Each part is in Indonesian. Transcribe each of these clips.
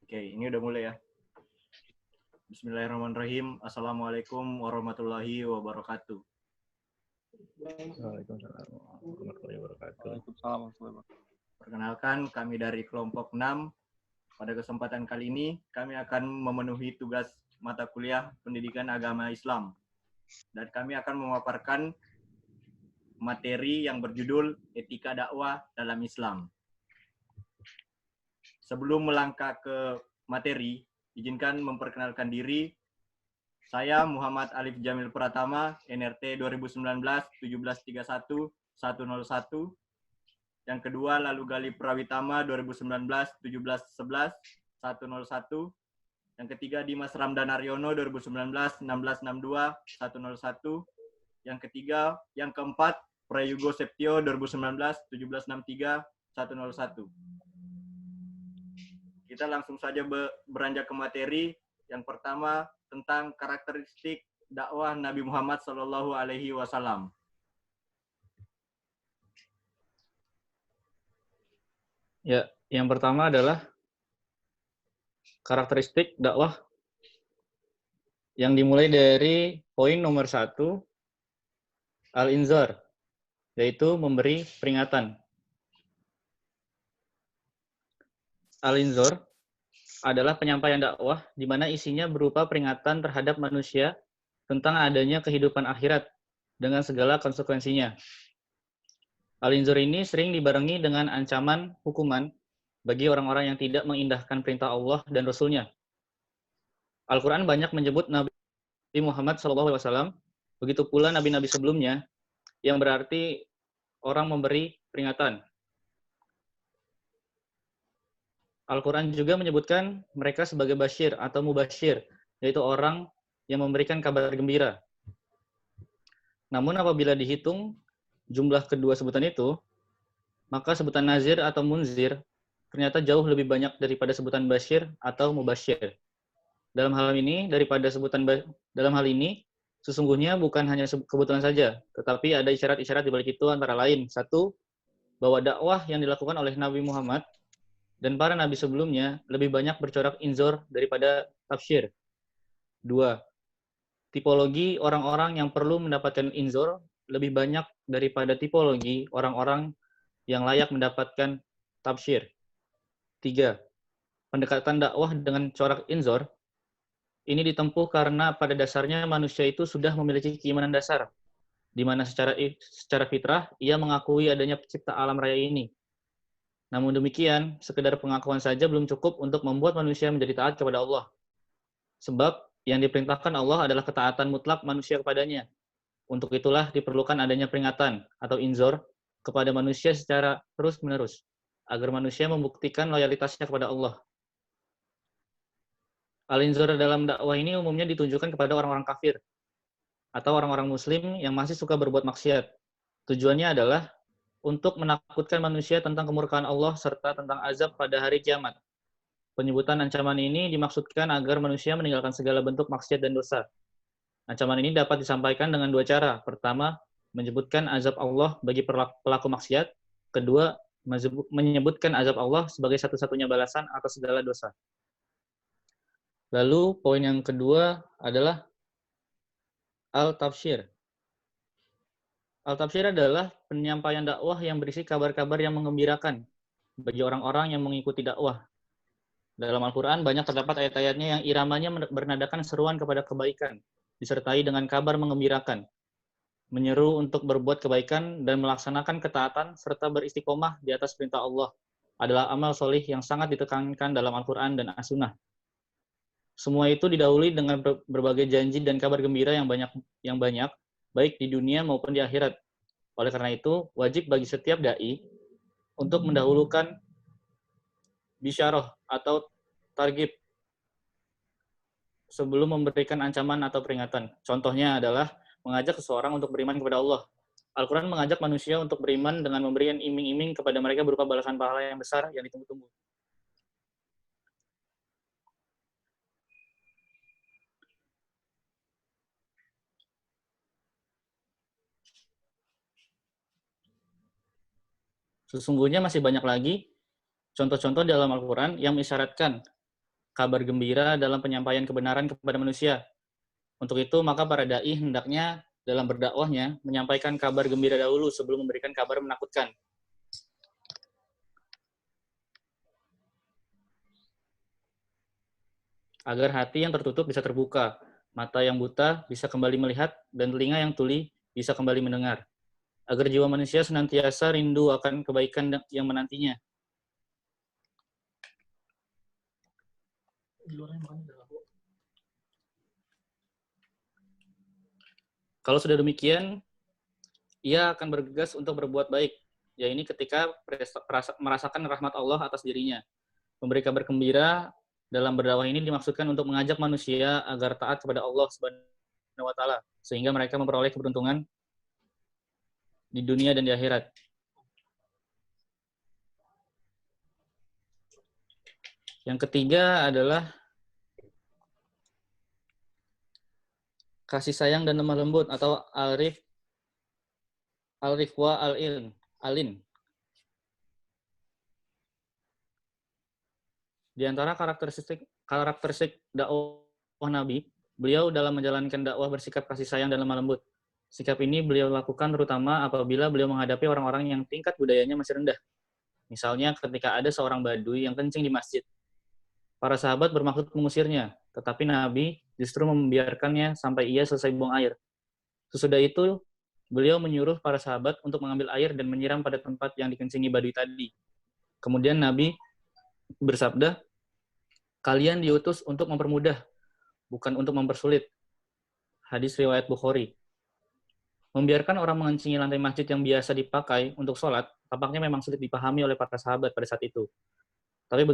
Oke, ini udah mulai ya. Bismillahirrahmanirrahim. Assalamualaikum warahmatullahi wabarakatuh. Waalaikumsalam warahmatullahi wabarakatuh. Waalaikumsalam warahmatullahi wabarakatuh. Perkenalkan, kami dari kelompok 6. Pada kesempatan kali ini, kami akan memenuhi tugas mata kuliah Pendidikan Agama Islam. Dan kami akan memaparkan materi yang berjudul Etika Dakwah dalam Islam. Sebelum melangkah ke materi, izinkan memperkenalkan diri. Saya Muhammad Alif Jamil Pratama, NRT 2019-1731-101. Yang kedua, Lalu Gali Prawitama 2019-1711-101. Yang ketiga, Dimas Ramdan Aryono 2019-1662-101. Yang ketiga, yang keempat, Prayugo Septio 2019-1763-101. Kita langsung saja beranjak ke materi. Yang pertama, tentang karakteristik dakwah Nabi Muhammad SAW. Ya, yang pertama adalah karakteristik dakwah yang dimulai dari poin nomor 1, al-inzar, yaitu memberi peringatan. Al-inzar adalah penyampaian dakwah di mana isinya berupa peringatan terhadap manusia tentang adanya kehidupan akhirat dengan segala konsekuensinya. Al-inzar ini sering dibarengi dengan ancaman hukuman bagi orang-orang yang tidak mengindahkan perintah Allah dan Rasul-Nya. Al-Quran banyak menyebut Nabi Muhammad SAW, begitu pula nabi-nabi sebelumnya, yang berarti orang memberi peringatan. Al-Quran juga menyebutkan mereka sebagai basyir atau mubasyir, yaitu orang yang memberikan kabar gembira. Namun apabila dihitung jumlah kedua sebutan itu, maka sebutan nazir atau munzir ternyata jauh lebih banyak daripada sebutan basyir atau mubasyir. Dalam hal ini, sesungguhnya bukan hanya kebetulan saja, tetapi ada isyarat-isyarat di balik itu, antara lain, 1, bahwa dakwah yang dilakukan oleh Nabi Muhammad dan para nabi sebelumnya lebih banyak bercorak inzor daripada tafsir. 2, tipologi orang-orang yang perlu mendapatkan inzor lebih banyak daripada tipologi orang-orang yang layak mendapatkan tafsir. 3, pendekatan dakwah dengan corak inzor ini ditempuh karena pada dasarnya manusia itu sudah memiliki keimanan dasar, di mana secara fitrah ia mengakui adanya pencipta alam raya ini. Namun demikian, sekedar pengakuan saja belum cukup untuk membuat manusia menjadi taat kepada Allah. Sebab yang diperintahkan Allah adalah ketaatan mutlak manusia kepadanya. Untuk itulah diperlukan adanya peringatan atau inzor kepada manusia secara terus-menerus, agar manusia membuktikan loyalitasnya kepada Allah. Al-inzor dalam dakwah ini umumnya ditunjukkan kepada orang-orang kafir atau orang-orang muslim yang masih suka berbuat maksiat. Tujuannya adalah untuk menakutkan manusia tentang kemurkaan Allah serta tentang azab pada hari kiamat. Penyebutan ancaman ini dimaksudkan agar manusia meninggalkan segala bentuk maksiat dan dosa. Ancaman ini dapat disampaikan dengan dua cara. Pertama, menyebutkan azab Allah bagi pelaku maksiat. Kedua, menyebutkan azab Allah sebagai satu-satunya balasan atas segala dosa. Lalu poin yang kedua adalah al-tafsir. Al-tafsir adalah penyampaian dakwah yang berisi kabar-kabar yang mengembirakan bagi orang-orang yang mengikuti dakwah. Dalam Al-Quran banyak terdapat ayat-ayatnya yang iramanya bernadakan seruan kepada kebaikan, disertai dengan kabar mengembirakan, menyeru untuk berbuat kebaikan dan melaksanakan ketaatan serta beristiqomah di atas perintah Allah adalah amal solih yang sangat ditekankan dalam Al-Quran dan As-Sunnah. Semua itu didahului dengan berbagai janji dan kabar gembira yang banyak, baik di dunia maupun di akhirat. Oleh karena itu, wajib bagi setiap dai untuk mendahulukan bisyarah atau targib sebelum memberikan ancaman atau peringatan. Contohnya adalah mengajak seseorang untuk beriman kepada Allah. Al-Quran mengajak manusia untuk beriman dengan memberikan iming-iming kepada mereka berupa balasan pahala yang besar yang ditunggu-tunggu. Sesungguhnya masih banyak lagi contoh-contoh dalam Al-Quran yang mengisyaratkan kabar gembira dalam penyampaian kebenaran kepada manusia. Untuk itu, maka para dai hendaknya dalam berdakwahnya menyampaikan kabar gembira dahulu sebelum memberikan kabar menakutkan. Agar hati yang tertutup bisa terbuka, mata yang buta bisa kembali melihat, dan telinga yang tuli bisa kembali mendengar. Agar jiwa manusia senantiasa rindu akan kebaikan yang menantinya. Kalau sudah demikian, ia akan bergegas untuk berbuat baik, yaitu ketika merasakan rahmat Allah atas dirinya. Memberi kabar gembira dalam berdakwah ini dimaksudkan untuk mengajak manusia agar taat kepada Allah Subhanahu wa Ta'ala, sehingga mereka memperoleh keberuntungan di dunia dan di akhirat. Yang ketiga adalah kasih sayang dan lemah lembut atau al-rifwa al-alin. Di antara karakteristik dakwah Nabi, beliau dalam menjalankan dakwah bersikap kasih sayang dan lemah lembut. Sikap ini beliau lakukan terutama apabila beliau menghadapi orang-orang yang tingkat budayanya masih rendah. Misalnya ketika ada seorang badui yang kencing di masjid. Para sahabat bermaksud mengusirnya, tetapi Nabi justru membiarkannya sampai ia selesai buang air. Sesudah itu, beliau menyuruh para sahabat untuk mengambil air dan menyiram pada tempat yang dikencingi badui tadi. Kemudian Nabi bersabda, kalian diutus untuk mempermudah, bukan untuk mempersulit. Hadis riwayat Bukhari. Membiarkan orang mengencingi lantai masjid yang biasa dipakai untuk sholat, tampaknya memang sulit dipahami oleh para sahabat pada saat itu. Tapi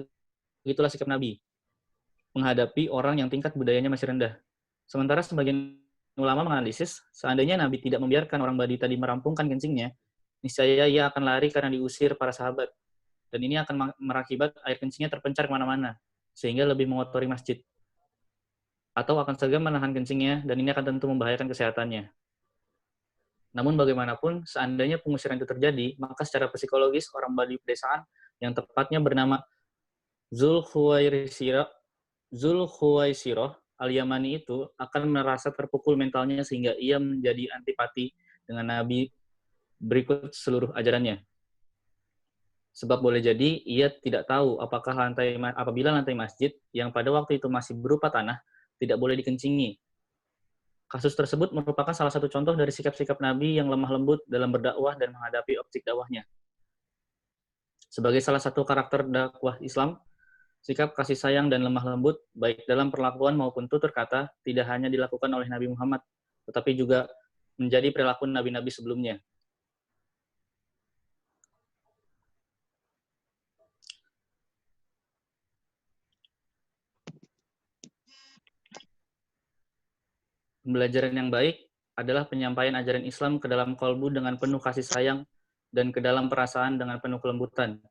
begitulah sikap Nabi, menghadapi orang yang tingkat budayanya masih rendah. Sementara sebagian ulama menganalisis, seandainya Nabi tidak membiarkan orang badui tadi merampungkan kencingnya, niscaya ia akan lari karena diusir para sahabat. Dan ini akan berakibat air kencingnya terpencar kemana-mana, sehingga lebih mengotori masjid. Atau akan segan menahan kencingnya, dan ini akan tentu membahayakan kesehatannya. Namun bagaimanapun, seandainya pengusiran itu terjadi, maka secara psikologis orang badui pedesaan yang tepatnya bernama Zulkhuwaisirah al-Yamani itu akan merasa terpukul mentalnya sehingga ia menjadi antipati dengan Nabi berikut seluruh ajarannya. Sebab boleh jadi ia tidak tahu apabila lantai masjid yang pada waktu itu masih berupa tanah tidak boleh dikencingi. Kasus tersebut merupakan salah satu contoh dari sikap-sikap Nabi yang lemah lembut dalam berdakwah dan menghadapi objek dakwahnya. Sebagai salah satu karakter dakwah Islam, sikap kasih sayang dan lemah lembut, baik dalam perlakuan maupun tutur kata, tidak hanya dilakukan oleh Nabi Muhammad, tetapi juga menjadi perilaku nabi-nabi sebelumnya. Pembelajaran yang baik adalah penyampaian ajaran Islam ke dalam kalbu dengan penuh kasih sayang dan ke dalam perasaan dengan penuh kelembutan.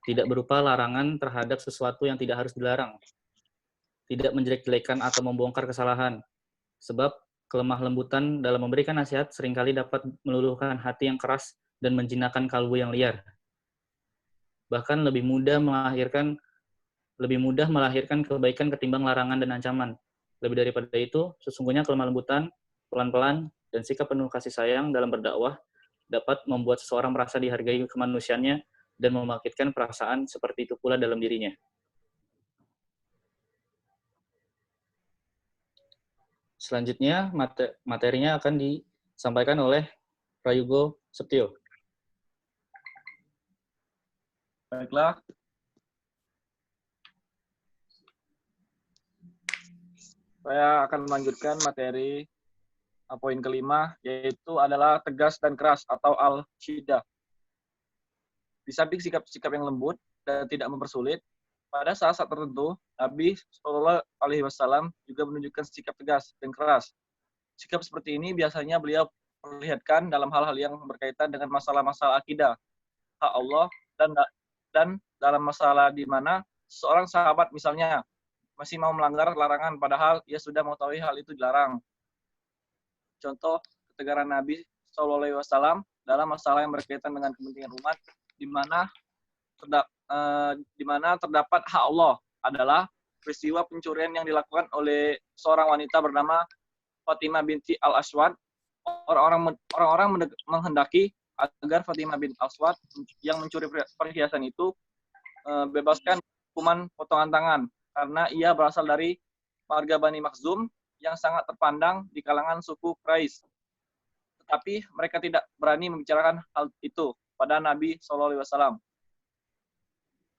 Tidak berupa larangan terhadap sesuatu yang tidak harus dilarang. Tidak menjelek-jelekan atau membongkar kesalahan. Sebab kelemah lembutan dalam memberikan nasihat seringkali dapat meluluhkan hati yang keras dan menjinakkan kalbu yang liar. Bahkan lebih mudah melahirkan kebaikan ketimbang larangan dan ancaman. Lebih daripada itu, sesungguhnya kelemah lembutan, pelan-pelan, dan sikap penuh kasih sayang dalam berdakwah dapat membuat seseorang merasa dihargai kemanusiaannya dan membangkitkan perasaan seperti itu pula dalam dirinya. Selanjutnya, materinya akan disampaikan oleh Prayugo Septio. Baiklah. Saya akan melanjutkan materi poin kelima, yaitu adalah tegas dan keras atau al-syiddah. Di samping sikap-sikap yang lembut dan tidak mempersulit, pada saat-saat tertentu, Nabi SAW juga menunjukkan sikap tegas dan keras. Sikap seperti ini biasanya beliau perlihatkan dalam hal-hal yang berkaitan dengan masalah-masalah akidah, hak Allah, dan dalam masalah di mana seorang sahabat misalnya masih mau melanggar larangan padahal ia sudah mengetahui hal itu dilarang. Contoh ketegaran Nabi SAW dalam masalah yang berkaitan dengan kepentingan umat, di mana terdapat hak Allah adalah peristiwa pencurian yang dilakukan oleh seorang wanita bernama Fatimah binti Al-Aswad. Orang-orang menghendaki agar Fatimah bin Al-Aswad yang mencuri perhiasan itu bebaskan hukuman potongan tangan karena ia berasal dari marga Bani Makhzum yang sangat terpandang di kalangan suku Quraisy. Tetapi mereka tidak berani membicarakan hal itu pada Nabi SAW.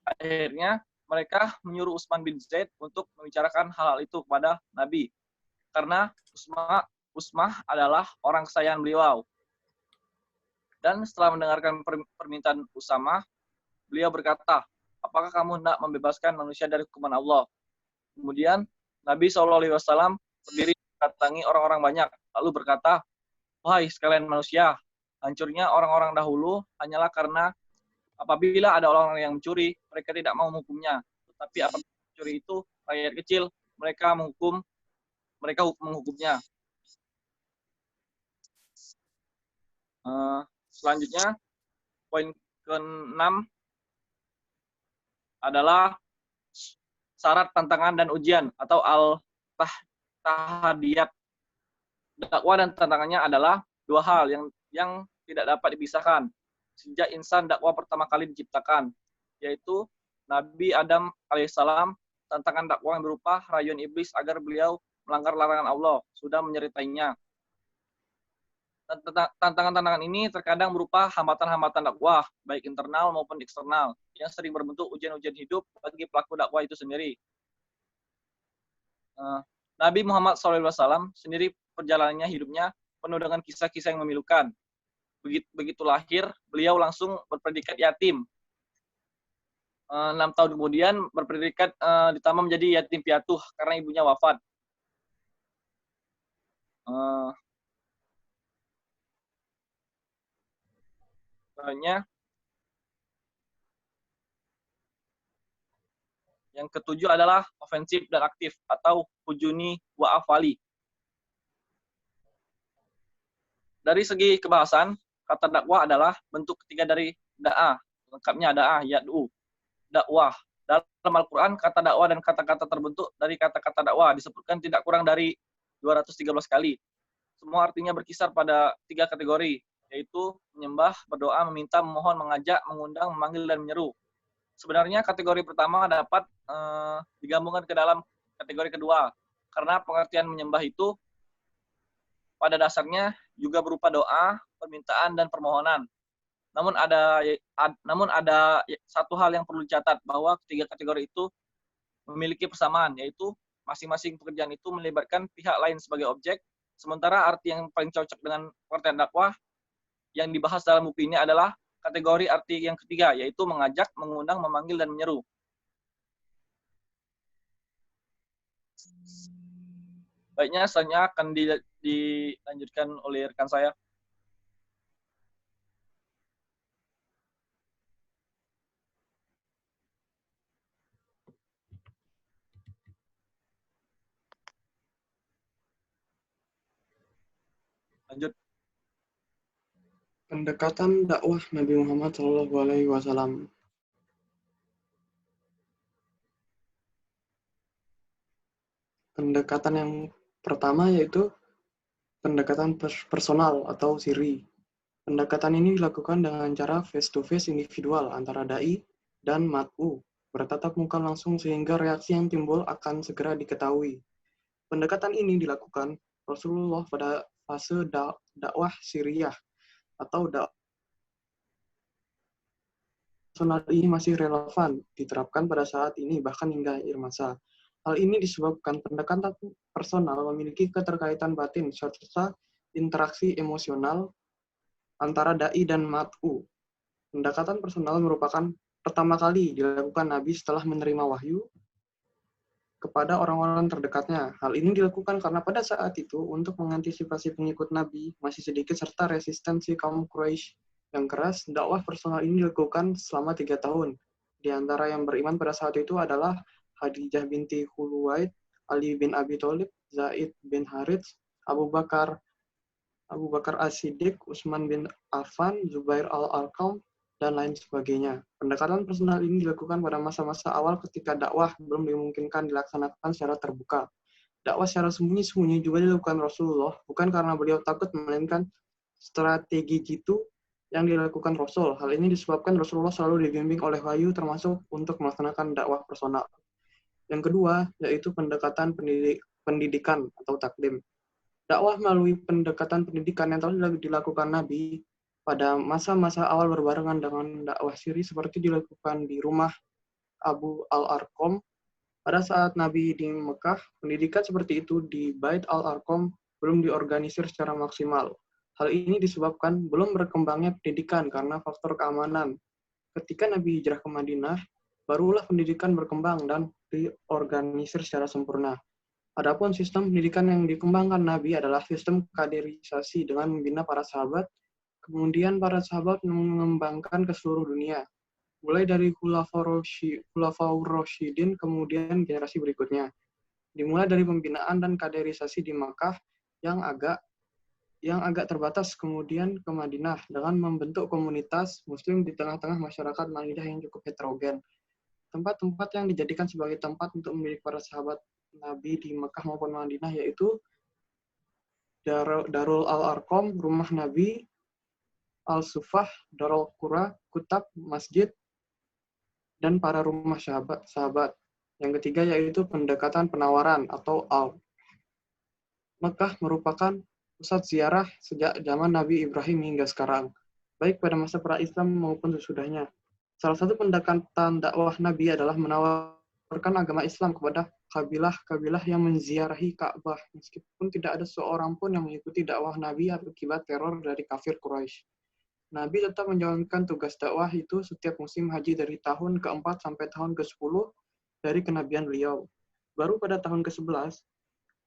Akhirnya mereka menyuruh Utsman bin Zaid untuk membicarakan hal itu kepada Nabi. Karena Utsmah adalah orang kesayangan beliau. Dan setelah mendengarkan permintaan Usamah, beliau berkata, apakah kamu hendak membebaskan manusia dari hukuman Allah? Kemudian Nabi SAW berdiri mendatangi orang-orang banyak, lalu berkata, wahai sekalian manusia, hancurnya orang-orang dahulu hanyalah karena apabila ada orang-orang yang mencuri, mereka tidak mau menghukumnya. Tetapi apabila mencuri itu rakyat kecil, mereka menghukumnya. Selanjutnya, poin ke-6 adalah syarat, tantangan, dan ujian atau al-tahadiyat. Dakwah dan tantangannya adalah dua hal yang tidak dapat dipisahkan sejak insan dakwah pertama kali diciptakan, yaitu Nabi Adam alaihissalam. Tantangan dakwah yang berupa rayuan iblis agar beliau melanggar larangan Allah sudah menyeritainya. Tantangan-tantangan ini terkadang berupa hambatan-hambatan dakwah, baik internal maupun eksternal, yang sering berbentuk ujian-ujian hidup bagi pelaku dakwah itu sendiri. Nabi Muhammad SAW sendiri perjalanannya hidupnya penuh dengan kisah-kisah yang memilukan. Begitu lahir, beliau langsung berpredikat yatim. 6 tahun kemudian berpredikat ditambah menjadi yatim piatu karena ibunya wafat. Selanjutnya, yang ketujuh adalah ofensif dan aktif atau hujuni wa afali. Dari segi kebahasan, kata dakwah adalah bentuk ketiga dari da'ah. Lengkapnya da'ah, yad'u. Dakwah. Dalam Al-Quran, kata dakwah dan kata-kata terbentuk dari kata-kata dakwah disebutkan tidak kurang dari 213 kali. Semua artinya berkisar pada 3 kategori, yaitu menyembah, berdoa, meminta, memohon, mengajak, mengundang, memanggil, dan menyeru. Sebenarnya kategori pertama dapat digabungkan ke dalam kategori kedua, karena pengertian menyembah itu pada dasarnya juga berupa doa, permintaan, dan permohonan. Namun ada satu hal yang perlu dicatat, bahwa ketiga kategori itu memiliki persamaan, yaitu masing-masing pekerjaan itu melibatkan pihak lain sebagai objek, sementara arti yang paling cocok dengan pengertian dakwah yang dibahas dalam buku ini adalah kategori arti yang ketiga, yaitu mengajak, mengundang, memanggil, dan menyeru. Baiknya, selanjutnya akan dilanjutkan oleh rekan saya. Lanjut. Pendekatan dakwah Nabi Muhammad SAW. Pendekatan yang pertama yaitu pendekatan personal atau siri. Pendekatan ini dilakukan dengan cara face-to-face individual antara dai dan mat'u, bertatap muka langsung sehingga reaksi yang timbul akan segera diketahui. Pendekatan ini dilakukan Rasulullah pada fase dakwah siriyah atau dakwah personal ini masih relevan diterapkan pada saat ini bahkan hingga akhir masa. Hal ini disebabkan pendekatan personal memiliki keterkaitan batin serta interaksi emosional antara dai dan mat'u. Pendekatan personal merupakan pertama kali dilakukan Nabi setelah menerima wahyu kepada orang-orang terdekatnya. Hal ini dilakukan karena pada saat itu untuk mengantisipasi pengikut Nabi masih sedikit serta resistensi kaum Quraisy yang keras, dakwah personal ini dilakukan selama 3 tahun. Di antara yang beriman pada saat itu adalah Khadijah binti Khuwailid, Ali bin Abi Thalib, Zaid bin Harits, Abu Bakar As-Siddiq, Utsman bin Affan, Zubair al-Arqam, dan lain sebagainya. Pendekatan personal ini dilakukan pada masa-masa awal ketika dakwah belum dimungkinkan dilaksanakan secara terbuka. Dakwah secara sembunyi-sembunyi juga dilakukan Rasulullah, bukan karena beliau takut, melainkan strategi jitu yang dilakukan Rasul. Hal ini disebabkan Rasulullah selalu dibimbing oleh wahyu termasuk untuk melaksanakan dakwah personal. Yang kedua, yaitu pendekatan pendidikan atau taklim. Dakwah melalui pendekatan pendidikan yang telah dilakukan Nabi pada masa-masa awal berbarengan dengan dakwah siri seperti dilakukan di rumah Abu Al-Arqam. Pada saat Nabi di Mekah, pendidikan seperti itu di Bait Al-Arqam belum diorganisir secara maksimal. Hal ini disebabkan belum berkembangnya pendidikan karena faktor keamanan. Ketika Nabi hijrah ke Madinah, barulah pendidikan berkembang dan diorganisir secara sempurna. Adapun sistem pendidikan yang dikembangkan Nabi adalah sistem kaderisasi dengan membina para sahabat. Kemudian para sahabat mengembangkan ke seluruh dunia, mulai dari Khulafaur Rasyidin kemudian generasi berikutnya. Dimulai dari pembinaan dan kaderisasi di Makkah yang agak terbatas, kemudian ke Madinah dengan membentuk komunitas Muslim di tengah-tengah masyarakat Madinah yang cukup heterogen. Tempat-tempat yang dijadikan sebagai tempat untuk mendidik para sahabat Nabi di Makkah maupun Madinah yaitu Darul Al-Arqam, rumah Nabi, Al-Sufah, Darul Qura, Kutab, Masjid, dan para rumah sahabat. Yang ketiga yaitu pendekatan penawaran atau al. Mekah merupakan pusat ziarah sejak zaman Nabi Ibrahim hingga sekarang, baik pada masa pra-Islam maupun sesudahnya. Salah satu pendekatan dakwah Nabi adalah menawarkan agama Islam kepada kabilah-kabilah yang menziarahi Ka'bah, meskipun tidak ada seorang pun yang mengikuti dakwah Nabi akibat teror dari kafir Quraisy. Nabi tetap menjalankan tugas dakwah itu setiap musim haji dari tahun ke-4 sampai tahun ke-10 dari kenabian beliau. Baru pada tahun ke-11,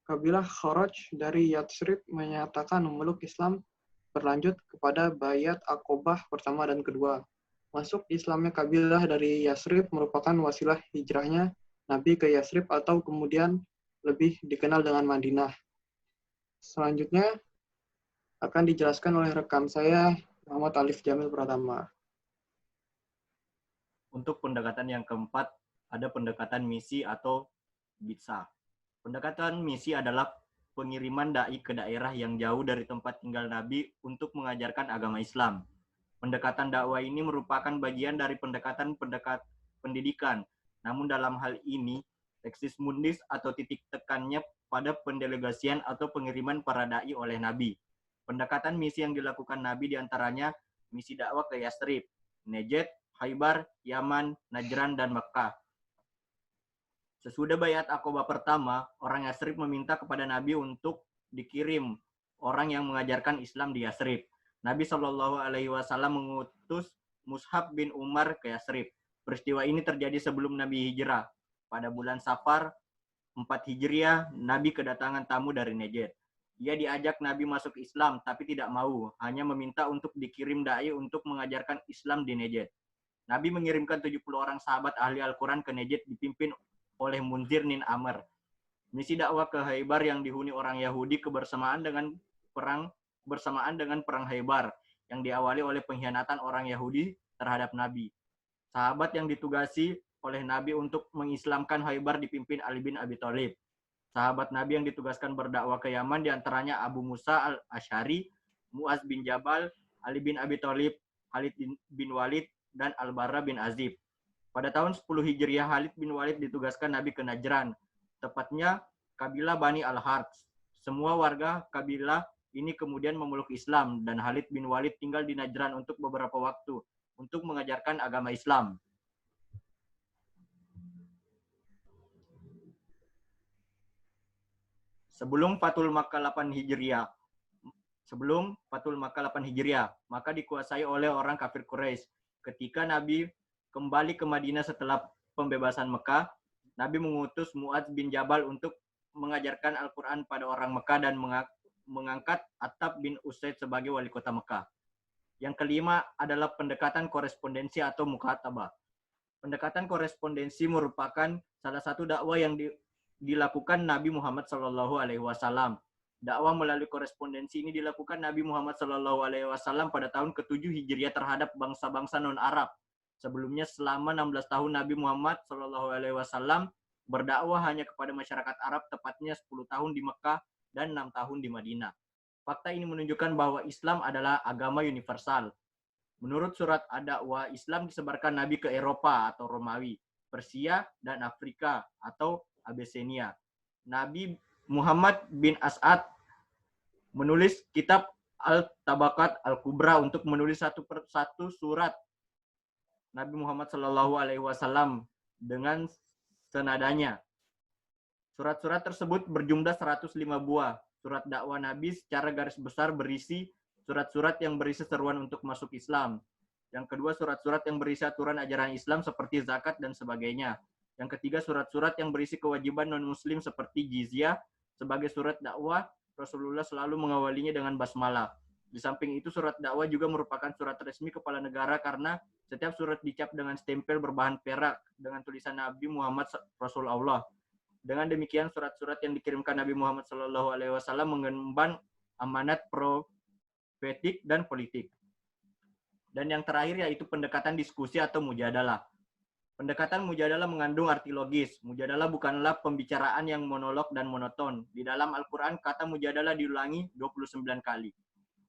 kabilah Kharaj dari Yatsrib menyatakan memeluk Islam, berlanjut kepada Bayat Aqobah pertama dan kedua. Masuk Islamnya kabilah dari Yatsrib merupakan wasilah hijrahnya Nabi ke Yatsrib atau kemudian lebih dikenal dengan Madinah. Selanjutnya akan dijelaskan oleh rekan saya, Muhammad Alif Jamil Pratama. Untuk pendekatan yang keempat, ada pendekatan misi atau bid'ah. Pendekatan misi adalah pengiriman dai ke daerah yang jauh dari tempat tinggal Nabi untuk mengajarkan agama Islam. Pendekatan dakwah ini merupakan bagian dari pendekatan pendidikan. Namun dalam hal ini, teksis mundis atau titik tekannya pada pendelegasian atau pengiriman para dai oleh Nabi. Pendekatan misi yang dilakukan Nabi diantaranya misi dakwah ke Yatsrib, Najd, Khaybar, Yaman, Najran, dan Mekah. Sesudah Bayat Aqobah pertama, orang Yatsrib meminta kepada Nabi untuk dikirim orang yang mengajarkan Islam di Yatsrib. Nabi SAW mengutus Mus'hab bin Umar ke Yatsrib. Peristiwa ini terjadi sebelum Nabi hijrah. Pada bulan Safar 4 Hijriah, Nabi kedatangan tamu dari Najd. Dia diajak Nabi masuk Islam, tapi tidak mau. Hanya meminta untuk dikirim dai untuk mengajarkan Islam di Najd. Nabi mengirimkan 70 orang sahabat ahli Al-Quran ke Najd dipimpin oleh Munzir bin Amr. Misi dakwah ke Khaybar yang dihuni orang Yahudi bersamaan dengan perang Khaybar yang diawali oleh pengkhianatan orang Yahudi terhadap Nabi. Sahabat yang ditugasi oleh Nabi untuk mengislamkan Khaybar dipimpin Ali bin Abi Thalib. Sahabat Nabi yang ditugaskan berdakwah ke Yaman diantaranya Abu Musa al-Asy'ari, Mu'az bin Jabal, Ali bin Abi Thalib, Khalid bin Walid, dan Al-Barra bin Azib. Pada tahun 10 Hijriah, Khalid bin Walid ditugaskan Nabi ke Najran, tepatnya kabilah Bani Al-Harts. Semua warga kabilah ini kemudian memeluk Islam, dan Khalid bin Walid tinggal di Najran untuk beberapa waktu untuk mengajarkan agama Islam. Sebelum Fathul Makkah 8 Hijriah, maka dikuasai oleh orang kafir Quraisy. Ketika Nabi kembali ke Madinah setelah pembebasan Mekah, Nabi mengutus Mu'adz bin Jabal untuk mengajarkan Al-Quran pada orang Mekah dan mengangkat Attab bin Usaid sebagai wali kota Mekah. Yang kelima adalah pendekatan korespondensi atau mukatabah. Pendekatan korespondensi merupakan salah satu dakwah yang dilakukan Nabi Muhammad SAW. Dakwah melalui korespondensi ini dilakukan Nabi Muhammad SAW pada tahun ke-7 Hijriah terhadap bangsa-bangsa non-Arab. Sebelumnya selama 16 tahun Nabi Muhammad SAW berdakwah hanya kepada masyarakat Arab, tepatnya 10 tahun di Mekah dan 6 tahun di Madinah. Fakta ini menunjukkan bahwa Islam adalah agama universal. Menurut surat Ad-Da'wah, Islam disebarkan Nabi ke Eropa atau Romawi, Persia, dan Afrika atau Abyssinia. Nabi Muhammad bin As'ad menulis kitab Al-Tabaqat Al-Kubra untuk menulis satu persatu surat Nabi Muhammad SAW dengan senadanya. Surat-surat tersebut berjumlah 105 buah. Surat dakwah Nabi secara garis besar berisi surat-surat yang berisi seruan untuk masuk Islam. Yang kedua, surat-surat yang berisi aturan ajaran Islam seperti zakat dan sebagainya. Yang ketiga, surat-surat yang berisi kewajiban non-muslim seperti jizyah. Sebagai surat dakwah, Rasulullah selalu mengawalinya dengan basmalah. Di samping itu, surat dakwah juga merupakan surat resmi kepala negara karena setiap surat dicap dengan stempel berbahan perak dengan tulisan Nabi Muhammad Rasulullah. Dengan demikian, surat-surat yang dikirimkan Nabi Muhammad SAW mengemban amanat profetik dan politik. Dan yang terakhir yaitu pendekatan diskusi atau mujadalah. Pendekatan mujadalah mengandung arti logis. Mujadalah bukanlah pembicaraan yang monolog dan monoton. Di dalam Al-Quran, kata mujadalah diulangi 29 kali.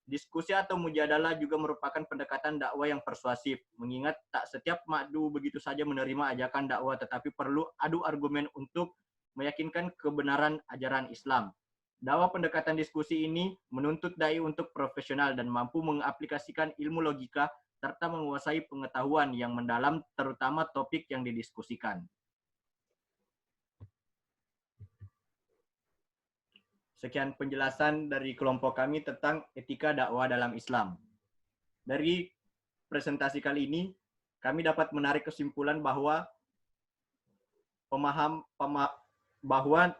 Diskusi atau mujadalah juga merupakan pendekatan dakwah yang persuasif. Mengingat tak setiap ma'du begitu saja menerima ajakan dakwah, tetapi perlu adu argumen untuk meyakinkan kebenaran ajaran Islam. Dakwah pendekatan diskusi ini menuntut dai untuk profesional dan mampu mengaplikasikan ilmu logika serta menguasai pengetahuan yang mendalam terutama topik yang didiskusikan. Sekian penjelasan dari kelompok kami tentang etika dakwah dalam Islam. Dari presentasi kali ini, kami dapat menarik kesimpulan bahwa bahwa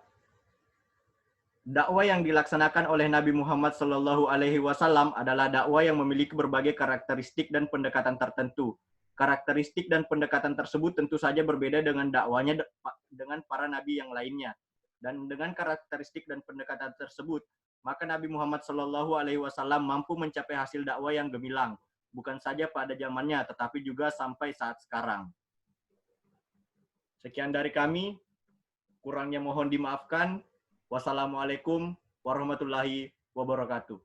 dakwah yang dilaksanakan oleh Nabi Muhammad SAW adalah dakwah yang memiliki berbagai karakteristik dan pendekatan tertentu. Karakteristik dan pendekatan tersebut tentu saja berbeda dengan dakwahnya dengan para nabi yang lainnya. Dan dengan karakteristik dan pendekatan tersebut, maka Nabi Muhammad SAW mampu mencapai hasil dakwah yang gemilang, bukan saja pada zamannya, tetapi juga sampai saat sekarang. Sekian dari kami, kurangnya mohon dimaafkan. Wassalamualaikum warahmatullahi wabarakatuh.